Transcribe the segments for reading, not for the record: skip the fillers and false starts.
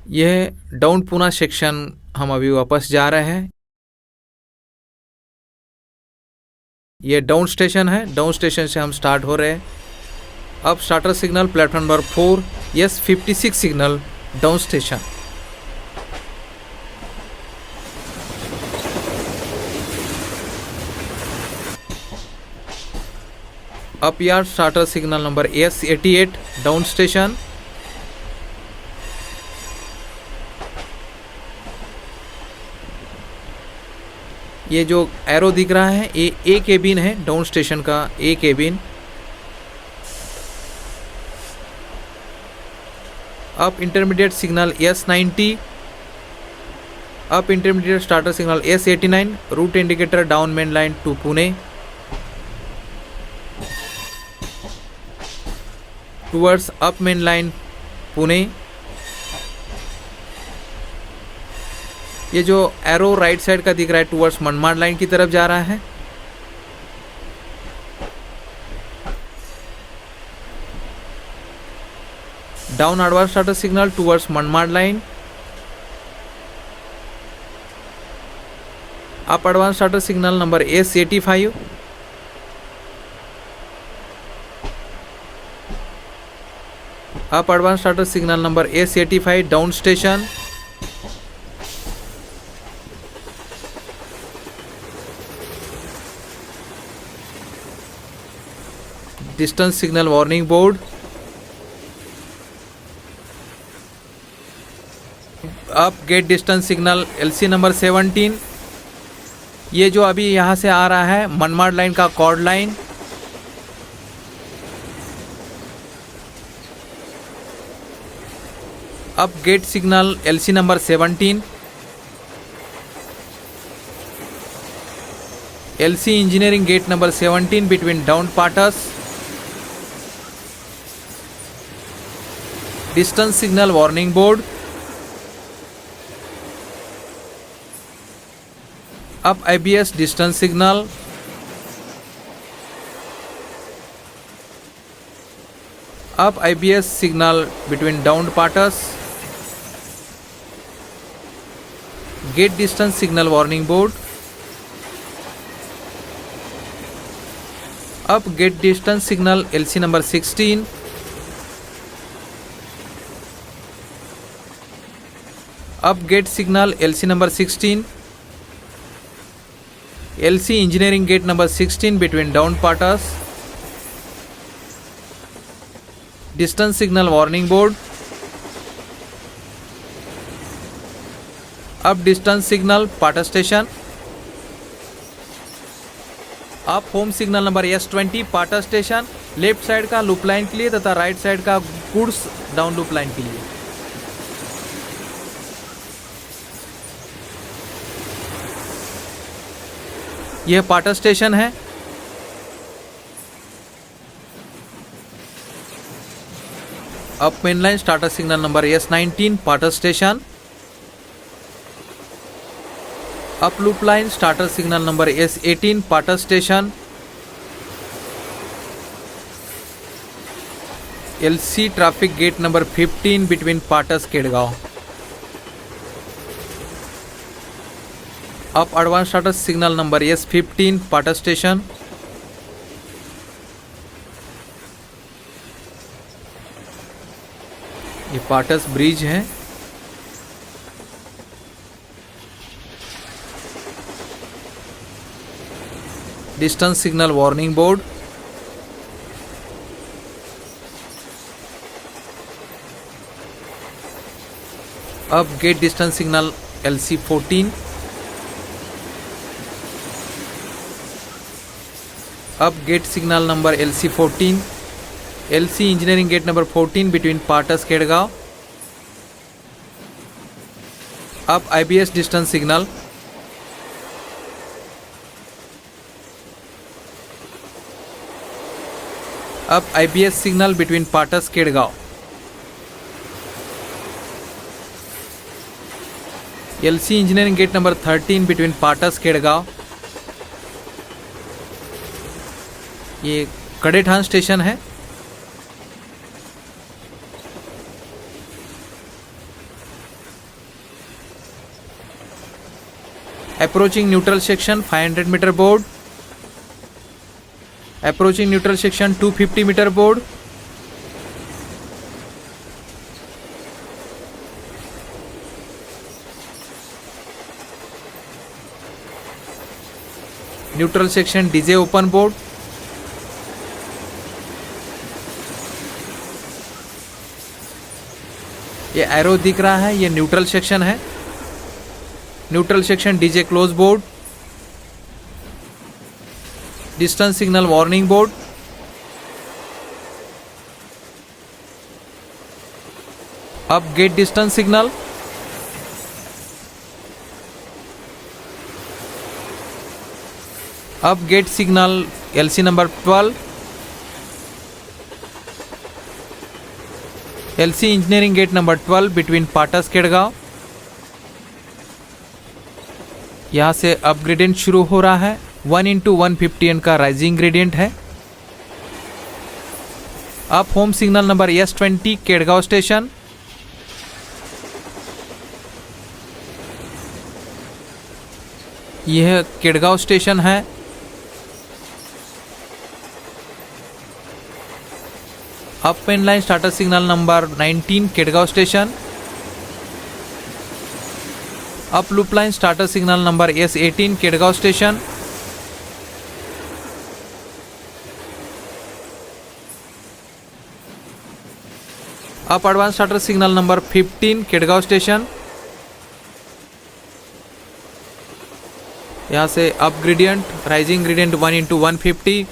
यह down Poona section हम अभी वापस जा रहे हैं। ये डाउन स्टेशन है, डाउन स्टेशन से हम स्टार्ट हो रहे हैं। अब starter signal platform number 4 S56 signal down station. Up yard starter signal number S88 down station. ये जो एरो दिख रहा है ये ए केबिन है, डाउन स्टेशन का A cabin. Up intermediate signal S90। Up intermediate starter signal S89 route indicator down main line to Pune towards up main line Pune. ये जो एरो राइट साइड का दिख रहा है टुवर्ड्स मनमाड लाइन की तरफ जा रहा है। Down advance starter signal towards Manmad line. Up advance starter signal number S85। Up advance starter signal number S85 down station. Distance signal warning board. Up gate distance signal LC number 17। ये जो अभी यहाँ से आ रहा है मनमाड लाइन का chord line. Up gate signal LC number 17। LC engineering gate number 17 between down Patas. Distance signal warning board. Up ABS distance signal. Up ABS signal between down Patas. Gate distance signal warning board. Up gate distance signal LC number 16। Up gate signal LC number 16। LC engineering gate number 16 between down Patas. Distance signal warning board. Up distance signal Pata station. Up home signal number S20 Pata station left side का loop line के लिए तथा right side का goods down loop line के लिए। यह Pata station है। Up main line starter signal number S19 Pata station. Up loop line starter signal number S18 Pata station. LC traffic gate number 15 between Patas Kedgaon. Up advance starter signal number S15 Pata station. ये Patas bridge है। Distance signal warning board. अब gate distance signal LC 14। अब gate signal number LC 14। LC engineering gate number 14 between Patas Kedgaon. अब IBS distance signal. अब IBS signal between Patas Kedgaon. LC engineering gate number 13 between Patas Kedgaon. ये Kadethan station है। Approaching neutral section 500 meter board. Approaching neutral section 250 meter board. Neutral section DJ open board. ये arrow दिख रहा है, ये neutral section है. Neutral section DJ close board. Distance signal warning board. अब gate distance signal. अब gate signal LC number 12. LC engineering gate number 12 between Patas Kedgaon. यहाँ से अप ग्रेडियंट शुरू हो रहा है. 1:150 का राइजिंग ग्रेडियंट है. Up home signal number S20 Kedgaon station. यह केड़गांव स्टेशन है. Up main line starter signal number 19 Kedgaon station. Up loop line starter signal number S18 Kedgaon station. Up advance starter signal number 15 Kedgaon station. यहाँ से up gradient rising gradient 1:150.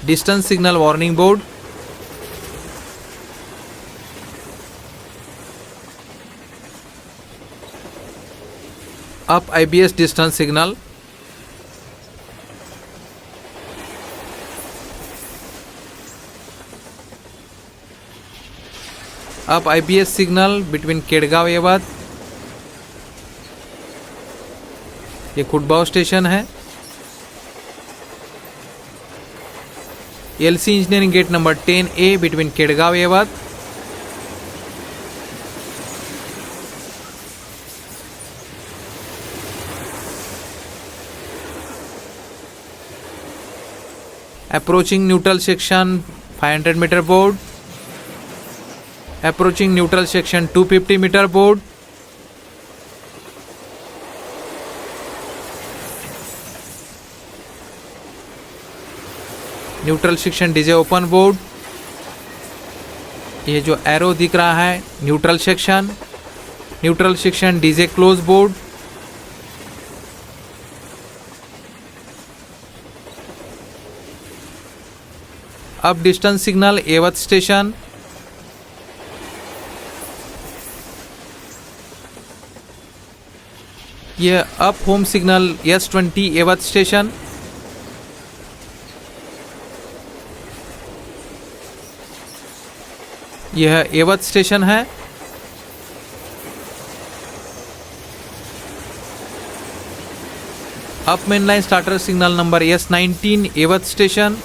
Distance signal warning board. Up IBS distance signal. Up IBS signal between Kedgaon Yevat. ये Khutbav station है. LC engineering gate number 10A between Kedgaon Yevat. Approaching neutral section 500 metre board. Approaching neutral section 250 metre board. Neutral section DJ open board. ये जो arrow दिख रहा है neutral section. Neutral section DJ close board. अब distance signal Yevat station. यह up home signal S20 Yevat station. यह Yevat station है. Up main line starter signal number S19 Yevat station.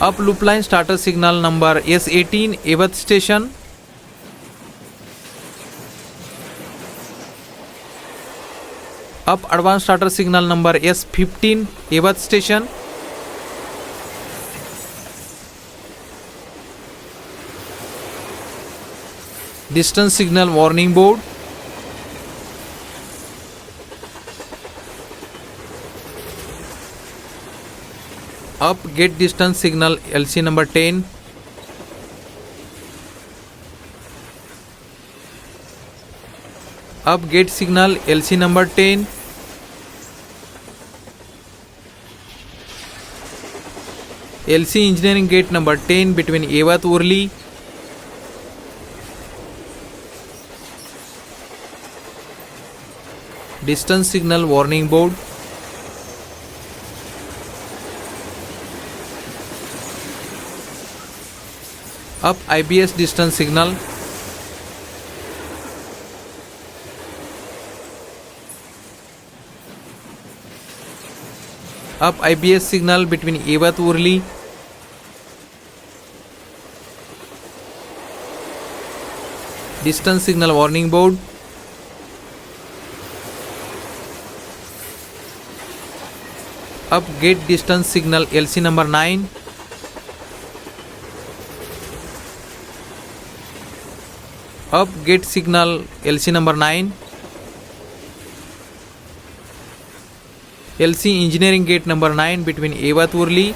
Up loop line starter signal number S18 एवत station. Up advance starter signal number S15 Yevat station. Distance signal warning board. Up gate distance signal LC number 10. Up gate signal LC number 10. LC engineering gate number 10 between Yevat Urli. Distance signal warning board. Up IBS distance signal. Up IBS signal between Yevat Urli. Distance signal warning board. Up gate distance signal LC number 9. Up gate signal LC number 9. LC engineering gate number 9 between Evath Urli.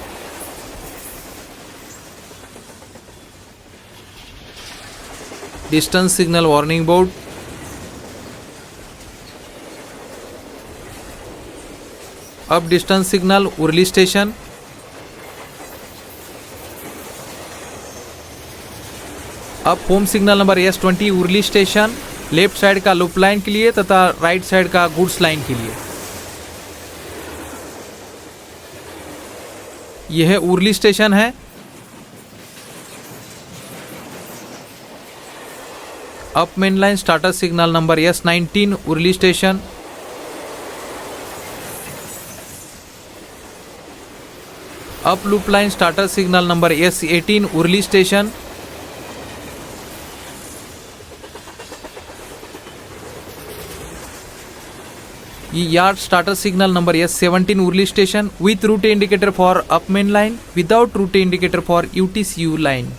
Distance signal warning board. Up distance signal Urli station. अब home signal number S20 Urli station, left side का loop line के लिए तथा right side का goods line के लिए। यह Urli station है। Up main line starter signal number S19 Urli station. Up loop line starter signal number S18 Urli station. Yard starter signal number S17 Urli station with route indicator for up main line, without route indicator for UTCU line.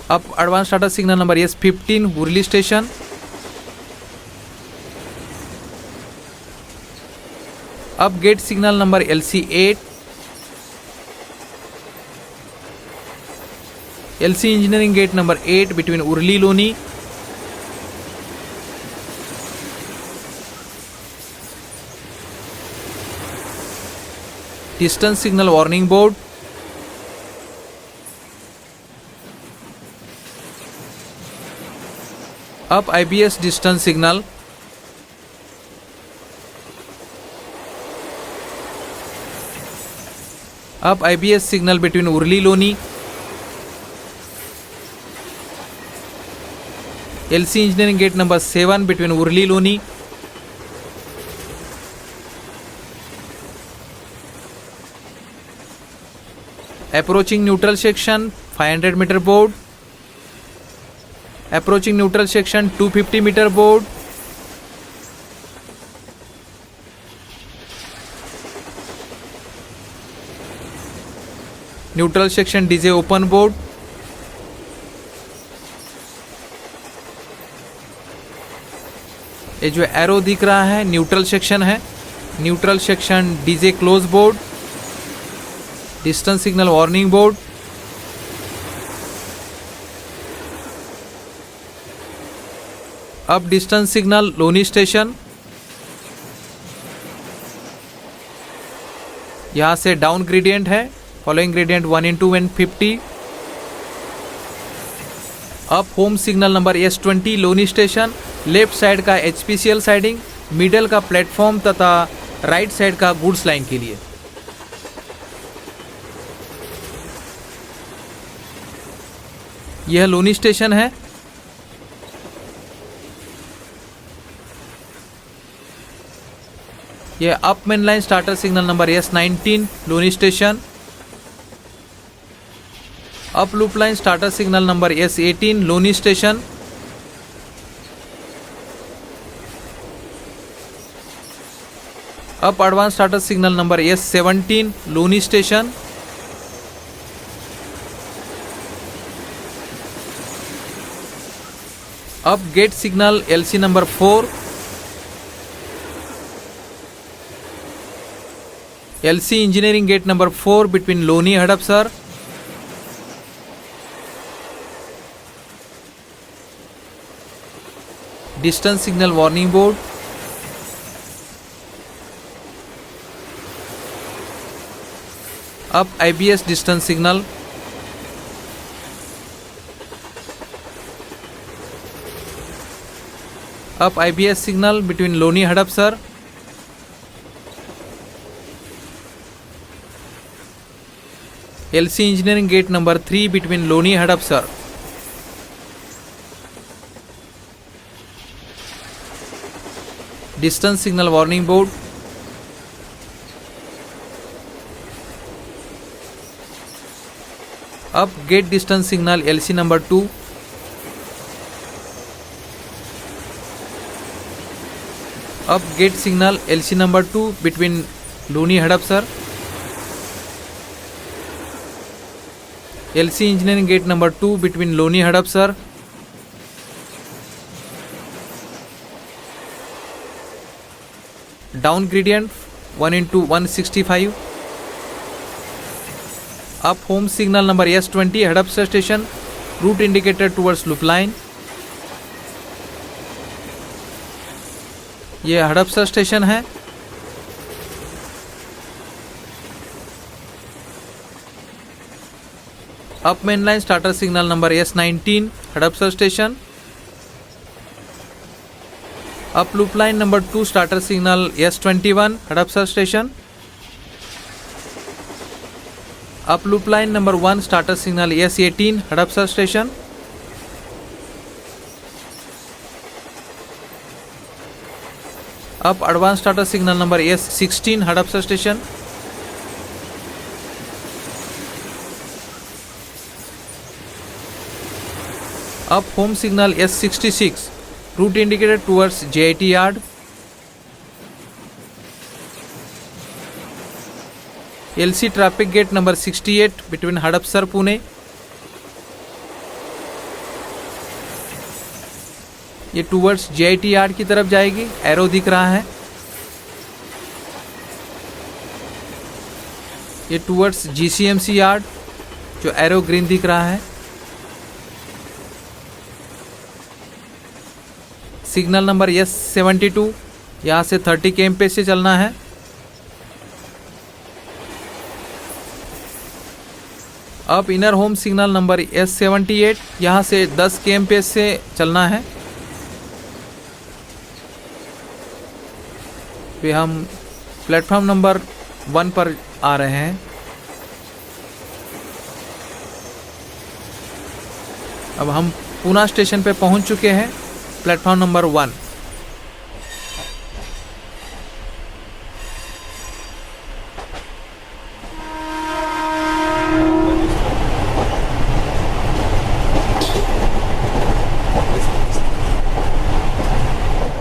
Up advance starter signal number S15 Urli station. Up gate signal number LC8। LC engineering gate number 8 between Urli Loni. Distance signal warning board. Up IBS distance signal. Up IBS signal between Urli Loni. LC engineering gate number 7 between Urli Loni. Approaching neutral section 500 meter board. Approaching neutral section 250 meter board. Neutral section DJ open board. ये जो arrow दिख रहा है neutral section है। Neutral section DJ close board. Distance signal warning board. अब distance signal Loni station. यहां से down gradient है, फॉलोइंग ग्रेडियंट 1:150। अब home signal number S20 Loni station, left side का HPCL साइडिंग, मिडल का प्लेटफॉर्म तथा राइट साइड का गुड्स लाइन के लिए। यह लोनी स्टेशन है। यह up main line starter signal number S19 Loni station. Up loop line starter signal number S18 Loni station. Up advance starter signal number S17 Loni station. अब gate signal LC number 4। LC engineering gate number 4 between Loni Hadapsar. Distance signal warning board. अब IBS distance signal. अब IBS signal between Loni Hadapsar. LC engineering gate number 3 between Loni Hadapsar. Distance signal warning board. अब gate distance signal LC number 2, अब gate signal LC number 2 between Luni Hadapsar, LC engineering gate number 2 between Loni Hadapsar, down gradient 1:165, up home signal number S20 Hadapsar station, route indicator towards loop line. ये Hadapsar station है। Up main line starter signal number S19 Hadapsar station, up loop line number 2 starter signal S21 Hadapsar station, up loop line number 1 starter signal S18 Hadapsar station, up advance starter signal number S16 Hadapsar station, up home signal S66 route indicator towards JIT yard, LC traffic gate number 68 between Hadapsar Pune, ये towards JIT yard की तरफ जाएगी, arrow दिख रहा है। ये towards GCMC yard, जो arrow green दिख रहा है। सिग्नल नंबर S72, यहाँ से 30 km पेज से चलना है। अब inner home signal number S78, यहाँ से 10 km पेज से चलना है। फिर हम प्लेटफॉर्म नंबर 1 पर आ रहे हैं। अब हम पूना स्टेशन पे पहुंच चुके हैं, प्लेटफॉर्म नंबर 1।